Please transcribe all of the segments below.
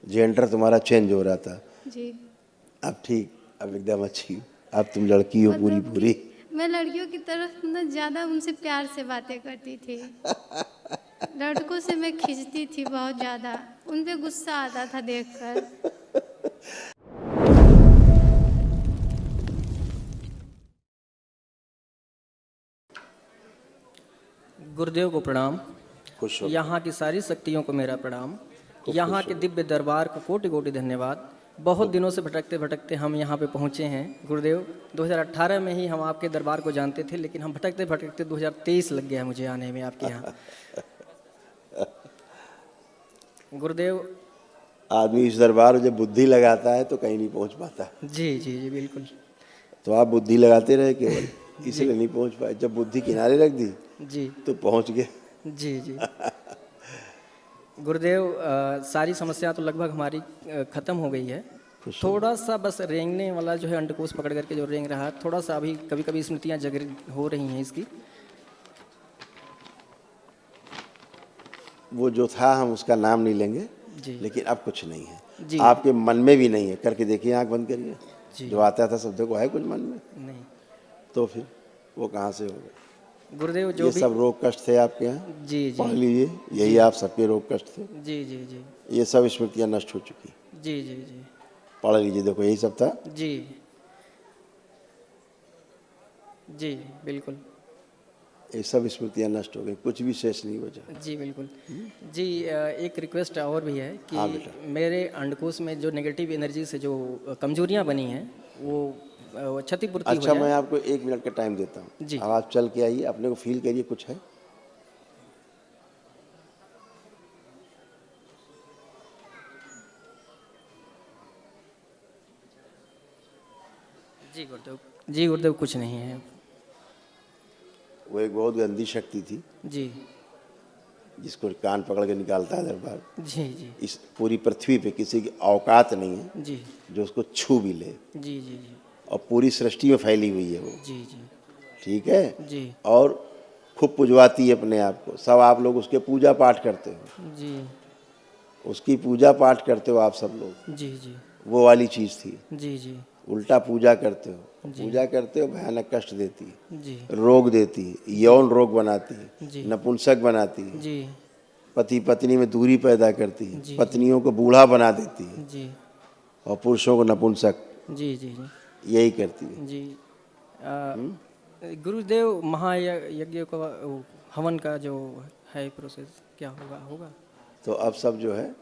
Gender तुम्हारा change हो रहा था। जी। अब ठीक, अब एकदम अच्छी, अब तुम लड़की हो पूरी मतलब पूरी। मैं लड़कियों की तरफ ना ज़्यादा उनसे प्यार से बातें करती थी। लड़कों से मैं खिंचती थी बहुत ज़्यादा, उन पे गुस्सा आता था देखकर। गुरुदेव को प्रणाम। खुश हो। यहाँ की सारी शक्तियों को मेरा प्रणाम। खूब यहाँ खुश के हो। दिव्य दरबार को कोटि कोटि धन्यवाद। बहुत दिनों से भटकते भटकते हम यहाँ पे पहुँचे हैं गुरुदेव। 2018 में ही हम आपके दरबार को जानते थे, लेकिन हम भटकते भटकते 2023 लग गया मुझे आने में आपके यहाँ। गुरुदेव, आदमी इस दरबार में जब बुद्धि लगाता है तो कहीं नहीं पहुंच पाता। जी जी जी बिल्कुल। तो आप बुद्धि लगाते रहे केवल, इसलिए नहीं पहुंच पाए। जब बुद्धि किनारे रख दी जी तो पहुंच गए। जी जी गुरुदेव, सारी समस्या तो लगभग हमारी ख़त्म हो गई है। थोड़ा सा बस रेंगने वाला जो है, अंडकोश पकड़ करके जो रेंग रहा है, थोड़ा सा अभी कभी कभी स्मृतियाँ जागृत हो रही हैं इसकी। वो जो था हम उसका नाम नहीं लेंगे, जी लेकिन अब कुछ नहीं है। जी आपके मन में भी नहीं है। करके देखिए, आंख बंद करिए। जी जो आता था शब्दों को है कुछ मन में, नहीं। तो फिर वो कहाँ से होगा। गुरुदेव जो ये भी, सब रोग कष्ट थे आपके यहाँ, जी पढ़ जी लीजिए। यही आप सबके रोग कष्ट थे। जी जी जी ये सब स्मृतियाँ नष्ट हो चुकी। जी जी जी पढ़ लीजिए, देखो यही सब था। जी जी बिल्कुल। ये सब स्मृतियाँ नष्ट हो गई, कुछ भी शेष नहीं बचा। जी बिल्कुल। जी एक रिक्वेस्ट और भी है कि हाँ बेटा। मेरे अंडकोश में जो नेगेटिव एनर्जी से जो कमजोरियां बनी हैं वो क्षतिपूर्ति हो अच्छा, जाए। मैं आपको 1 मिनट का टाइम देता हूँ। जी अब आप चल के आइए, अपने को फील करिए कुछ है। जी गुरुदेव, जी गुरुदेव कुछ नहीं है। वो एक बहुत गंदी शक्ति थी जी जिसको कान पकड़ के निकालता है दरबार। जी जी इस पूरी पृथ्वी पे किसी की औकात नहीं है जी जो उसको छू भी ले। जी जी जी और पूरी सृष्टि में फैली हुई है वो। जी जी ठीक है। जी और खूब पुजवाती है अपने आप को। सब आप लोग उसके पूजा पाठ करते हो, जी उसकी पूजा पाठ करते हो आप सब लोग। जी जी वो वाली चीज़ थी। जी जी उल्टा पूजा करते हो, जी। पूजा करते हो, भयानक कष्ट देती है, जी रोग देती है, यौन रोग बनाती है, जी नपुंसक बनाती है, जी पति पत्नी में दूरी पैदा करती है, जी। पत्नियों को बूढ़ा बना देती है, जी और पुरुषों को नपुंसक। जी जी जी यही करती है। जी गुरुदेव, महायज्ञ का हवन का जो है प्रोसेस क्या होगा होगा? तो अब सब जो है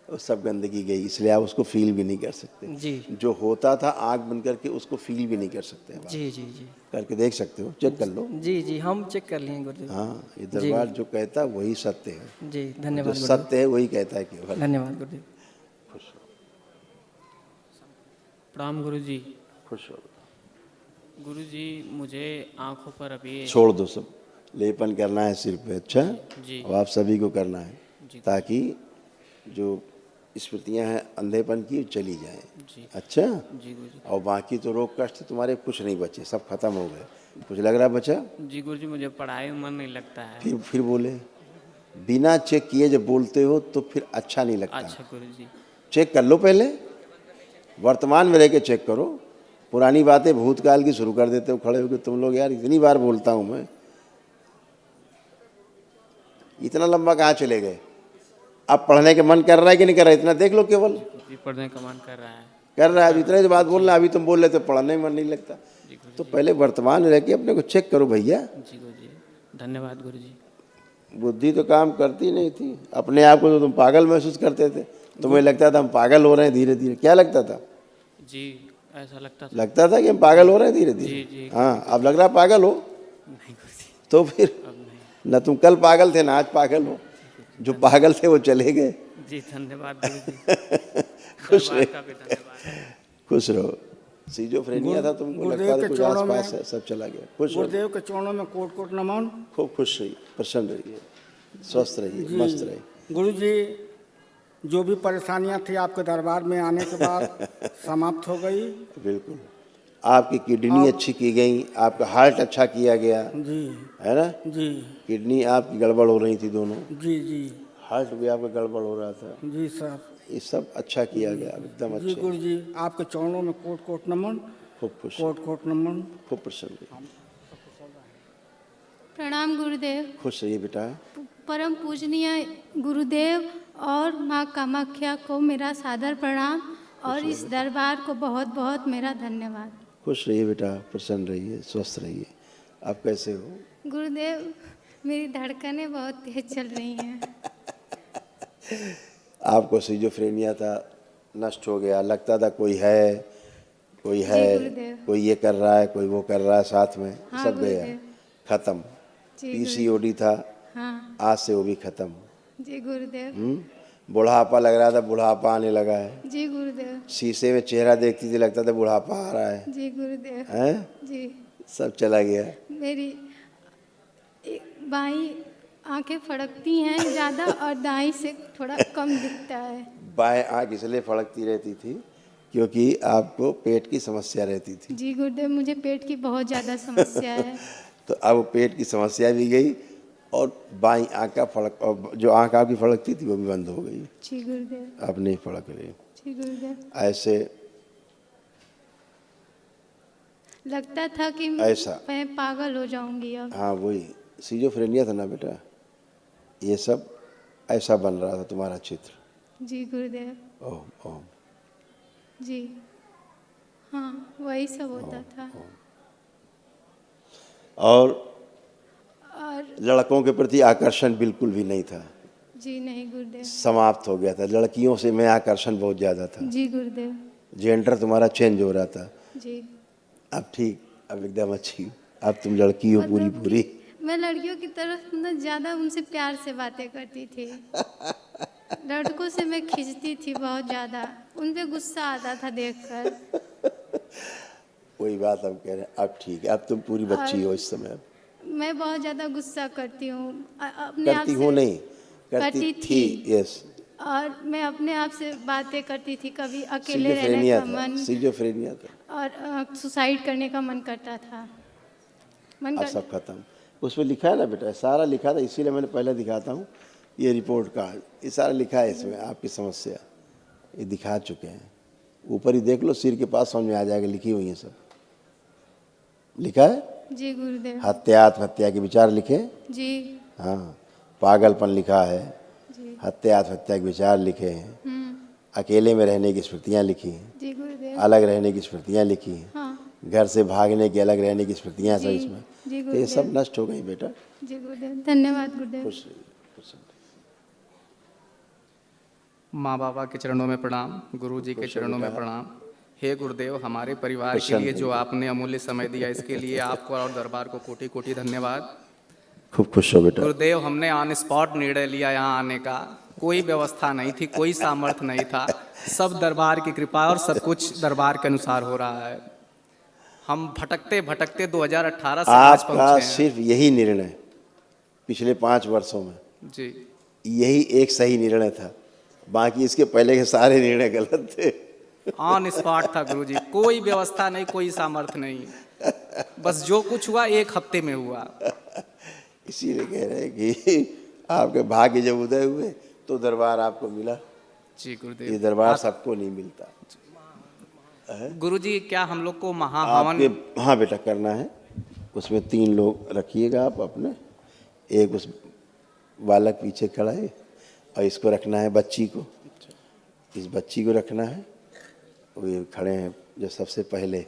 वो सब गंदगी गई, इसलिए आप उसको फील भी नहीं कर सकते। जी जो होता था आँख बंद करके उसको फील भी नहीं कर सकते अब आप। जी जी जी करके देख सकते हो, चेक कर लो। जी जी हम चेक कर लिए गुरुदेव। हाँ, ये दरबार जो कहता है वही सत्य है। जी जो धन्यवाद गुरुदेव। सत्य है वही कहता है केवल। धन्यवाद गुरुदेव। खुश हो, प्रणाम गुरुजी। खुश हो। गुरुजी मुझे आंखों पर अभी छोड़ दो सब, लेपन करना है सिर पे। अच्छा, जी अब आप सभी को करना है जी ताकि जो स्मृतियां हैं अंधेपन की चली जाएं। जी अच्छा, जी गुरुजी। और बाकी तो रोग कष्ट तुम्हारे कुछ नहीं बचे, सब खत्म हो गए। कुछ लग रहा बचा? जी गुरुजी, मुझे पढ़ाई में मन नहीं लगता है। फिर बोले, बिना चेक किए जब बोलते हो तो फिर अच्छा नहीं लगता। अच्छा गुरुजी। चेक कर लो पहले, वर्तमान में रह के चेक करो। पुरानी बातें भूतकाल की शुरू कर देते हो खड़े होकर तुम लोग। यार इतनी बार बोलता हूँ मैं, इतना लंबा कहाँ चले गए? अब पढ़ने के मन कर रहा है कि नहीं कर रहा है? इतना देख लो केवल। जी पढ़ने का मन कर रहा है। कर रहा है, अभी इतने बात बोल रहा है। अभी तुम बोल रहे थे पढ़ने में मन नहीं लगता। जी गुरुजी। तो पहले वर्तमान में रह के अपने को चेक करो भैया। जी गुरुजी, धन्यवाद गुरुजी। बुद्धि तो काम करती नहीं थी। अपने आप को तो तुम पागल महसूस करते थे। तुम्हें लगता था हम पागल हो रहे हैं धीरे धीरे। क्या लगता था? जी ऐसा लगता था। लगता था कि हम पागल हो रहे हैं धीरे जी धीरे। जी। हाँ, अब लग रहा पागल हो। नहीं गुरुजी, तो फिर अब नहीं। न तुम कल पागल थे ना आज पागल हो। जो पागल थे वो चले गए। जी धन्यवाद गुरुजी। खुश दरबार रहे, का भी धन्यवाद। खुश रहो। सीजोफ्रेनिया था तुमको, लगता था कुछ आस पास है, सब चला गया। खुश रहो, गुरुदेव के चरणों में कोट कोट नमन। खूब खुश रहिए, प्रसन्न रहिए, स्वस्थ रहिए, मस्त रहिए। गुरु जी, जो भी परेशानियां थी आपके दरबार में आने के बाद समाप्त हो गई। बिल्कुल, आपकी किडनी अच्छी की गई, आपका हार्ट अच्छा किया गया, जी है ना। जी किडनी आपकी गड़बड़ हो रही थी दोनों, जी जी हार्ट भी आपका गड़बड़ हो रहा था। जी सर। ये सब अच्छा किया गया, एकदम जी अच्छे। गुरु जी, आपके चरणों में कोट कोट नमन, खूब खुश, कोट कोट नमन। खूब प्रसन्न रहिए। प्रणाम गुरुदेव। खुश रहिए बेटा। परम पूजनीय गुरुदेव और माँ कामाख्या को मेरा सादर प्रणाम और इस दरबार को बहुत बहुत मेरा धन्यवाद। खुश रहिए बेटा, प्रसन्न रहिए, स्वस्थ रहिए। आप कैसे हो? गुरुदेव, मेरी धड़कनें बहुत तेज चल रही हैं। आपको सिजोफ्रेनिया था, नष्ट हो गया, लगता था कोई है गुरुदेव। कोई ये कर रहा है, कोई वो कर रहा है साथ में, हाँ, सब गया, गुरुदेव। खत्म। जी पीसीओडी था, हाँ आज से वो भी खत्म। जी गुरुदेव। बुढ़ापा लग रहा था, बुढ़ापा आने लगा है। जी गुरुदेव। शीशे में चेहरा देखती थी, लगता था बुढ़ापा आ रहा है। जी गुरुदेव। हैं? जी। सब चला गया। मेरी बाई आंखें फड़कती हैं ज़्यादा और दाई से थोड़ा कम दिखता है। बाएं आँख इसलिए फड़कती रहती थी क्योंकि आपको पेट की समस्या रहती थी। जी गुरुदेव, मुझे पेट की बहुत ज़्यादा समस्या है। तो अब पेट की समस्या भी गई और बाईं आँख का फड़क, और जो आँख आपकी फड़कती थी वो भी बंद हो गई। जी गुरुदेव। अब नहीं फड़क रही। जी गुरुदेव। ऐसे लगता था कि ऐसा। मैं पागल हो जाऊंगी अब। हाँ वही सिजोफ्रेनिया था ना बेटा, ये सब ऐसा बन रहा था तुम्हारा चित्र। जी गुरुदेव। ओम ओम। जी हाँ, वही सब होता था। और और लड़कों के प्रति आकर्षण बिल्कुल भी नहीं था, जी नहीं गुरुदेव। समाप्त हो गया था। लड़कियों से मैं आकर्षण बहुत ज़्यादा था। जी गुरुदेव। जेंडर तुम्हारा चेंज हो रहा था। जी। अब ठीक, अब एकदम अच्छी, अब तुम लड़की हो पूरी मतलब पूरी। कि मैं लड़कियों की तरफ मतलब ज़्यादा उनसे प्यार से बातें करती थी। लड़कों से मैं खिंचती थी बहुत ज़्यादा, उन पे गुस्सा आता था देखकर। वही बात हम कह रहे हैं, अब ठीक है, अब तुम पूरी बच्ची हो इस समय। मैं बहुत ज़्यादा गुस्सा करती हूँ अपने आप करती से। हूँ नहीं, करती थी। यस। और मैं अपने आप से बातें करती थी, कभी अकेले रहने सिजोफ्रेनिया का था, मन सिजोफ्रेनिया था। और सुसाइड करने का मन करता था। अब सब खत्म। उसमें लिखा है ना बेटा, सारा लिखा था, इसीलिए मैंने पहले दिखाता हूँ। ये रिपोर्ट कार्ड, ये सारा लिखा है इसमें, आपकी समस्या ये दिखा चुके हैं। ऊपर ही देख लो, सिर के पास समझ में आ जाएगा, लिखी हुई है सब, लिखा है। जी गुरुदेव। हत्या आत्महत्या के विचार लिखे। जी। हाँ, पागलपन लिखा है, जी। हत्या आत्महत्या के विचार लिखे हैं, अकेले में रहने की स्मृतियाँ लिखी हैं, जी गुरुदेव। अलग रहने की स्मृतियाँ लिखी हैं, हाँ। घर से भागने की, अलग रहने की स्मृतियाँ सब जी, इसमें। जी तो ये सब गुरुदेव। नष्ट हो गई बेटा। जी गुरुदेव, धन्यवाद गुरुदेव। खुश रहिए, खुश रहिए। माँ बाबा के चरणों में प्रणाम, गुरु जी के चरणों में प्रणाम। हे गुरुदेव, हमारे परिवार के लिए जो आपने अमूल्य समय दिया, इसके लिए आपको और दरबार को कोटि कोटि धन्यवाद। खूब खुश हो बेटा। गुरुदेव, हमने ऑन स्पॉट निर्णय लिया यहाँ आने का, कोई व्यवस्था नहीं थी, कोई सामर्थ्य नहीं था, सब दरबार की कृपा और सब कुछ दरबार के अनुसार हो रहा है। हम भटकते भटकते 2018 से आज आपका पहुँचे हैं। सिर्फ यही निर्णय पिछले 5 वर्षों में, जी, यही एक सही निर्णय था, बाकी इसके पहले के सारे निर्णय गलत थे। ऑन स्पॉट था गुरुजी, कोई व्यवस्था नहीं, कोई सामर्थ्य नहीं, बस जो कुछ हुआ 1 हफ्ते में हुआ। इसीलिए कह रहे हैं कि आपके भाग्य जब उदय हुए तो दरबार आपको मिला। जी गुरुदेव। ये दरबार सबको नहीं मिलता। गुरुजी, क्या हम लोग को महाहवन? आपके हाँ बेटा करना है, उसमें 3 लोग रखिएगा आप अपने, एक उस बालक पीछे खड़ा है और इसको रखना है, बच्ची को, इस बच्ची को रखना है, वो ये खड़े हैं जो सबसे पहले,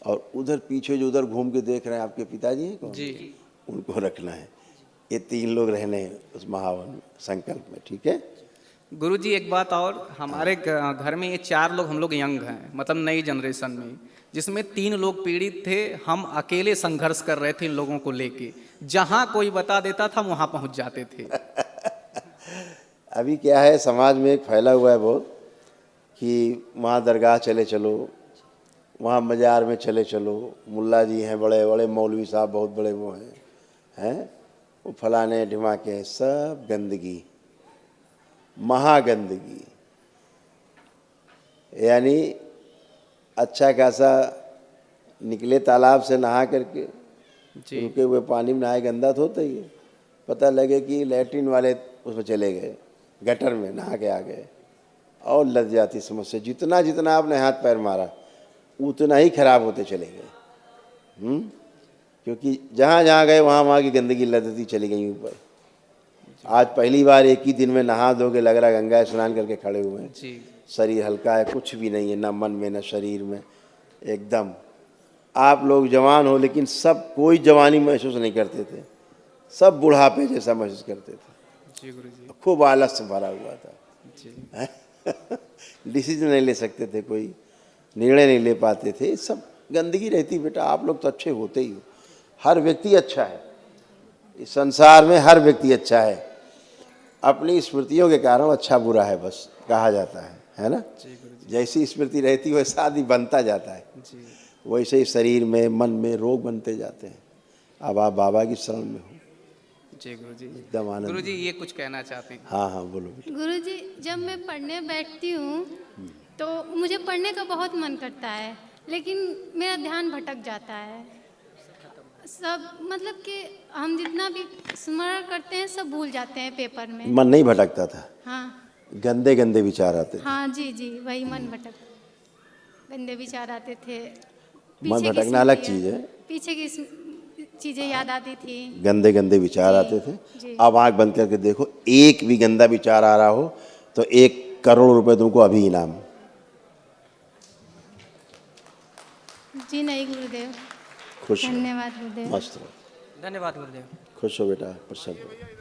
और उधर पीछे जो उधर घूम के देख रहे हैं आपके पिताजी हैं कौन? जी, उनको रखना है। ये 3 लोग रहने हैं उस महावन में, संकल्प में, ठीक है। गुरुजी एक बात और, हमारे घर में ये 4 लोग हम लोग यंग हैं, मतलब नई जनरेशन में, जिसमें 3 लोग पीड़ित थे। हम अकेले संघर्ष कर रहे थे इन लोगों को लेके, जहाँ कोई बता देता था वहाँ पहुँच जाते थे। अभी क्या है, समाज में एक फैला हुआ है बहुत कि वहाँ दरगाह चले चलो, वहाँ मज़ार में चले चलो, मुल्ला जी हैं बड़े बड़े, मौलवी साहब बहुत बड़े वो हैं वो फलाने ढिमाके, सब गंदगी, महागंदगी। यानी अच्छा खासा निकले तालाब से नहा करके, जी, रुके हुए पानी में नहाए, गंदा तो होता ही है, पता लगे कि लैट्रिन वाले उसमें चले गए, गटर में नहा के आ गए, और लग जाती समस्या। जितना जितना आपने हाथ पैर मारा उतना ही खराब होते चले गए। क्योंकि जहाँ जहाँ गए वहाँ वहाँ की गंदगी लदती चली गई ऊपर। आज पहली बार एक ही दिन में नहा धोके लग रहा गंगा स्नान करके खड़े हुए हैं। जी शरीर हल्का है, कुछ भी नहीं है, ना मन में ना शरीर में, एकदम। आप लोग जवान हो लेकिन सब कोई जवानी महसूस नहीं करते थे, सब बुढ़ापे जैसा महसूस करते थे। जी गुरु जी। खूब आलस से भरा हुआ था। जी डिसीजन नहीं ले सकते थे, कोई निर्णय नहीं ले पाते थे। सब गंदगी रहती। बेटा आप लोग तो अच्छे होते ही हो, हर व्यक्ति अच्छा है इस संसार में, हर व्यक्ति अच्छा है। अपनी स्मृतियों के कारण अच्छा बुरा है बस कहा जाता है ना। जैसी स्मृति रहती वैसा आदमी बनता जाता है। जी वैसे ही शरीर में मन में रोग बनते जाते हैं। अब आप बाबा की शरण में हो, जी गुरु जी। एकदम आनंद। गुरु जी ये कुछ कहना चाहते हैं? हाँ हाँ बोलो बेटा। गुरुजी, जब मैं पढ़ने बैठती हूँ तो मुझे पढ़ने का बहुत मन करता है, लेकिन मेरा ध्यान भटक जाता है। सब मतलब कि हम जितना भी स्मरण करते हैं सब भूल जाते हैं पेपर में। मन नहीं भटकता था, हाँ गंदे गंदे विचार आते थे। हाँ जी जी, वही मन भटक, गंदे विचार आते थे। मन पीछे की भटकना अलग स्मृतियाँ- चीज़ है, पीछे की चीज़ें याद आती थी। गंदे गंदे विचार जी, आते थे। जी। अब आंख बंद करके देखो, एक भी गंदा विचार आ रहा हो तो 1 करोड़ रुपए तुमको अभी इनाम। जी नहीं गुरुदेव, खुश हो, धन्यवाद गुरुदेव। मस्त रहो, धन्यवाद गुरुदेव। खुश हो बेटा, प्रसन्न हो।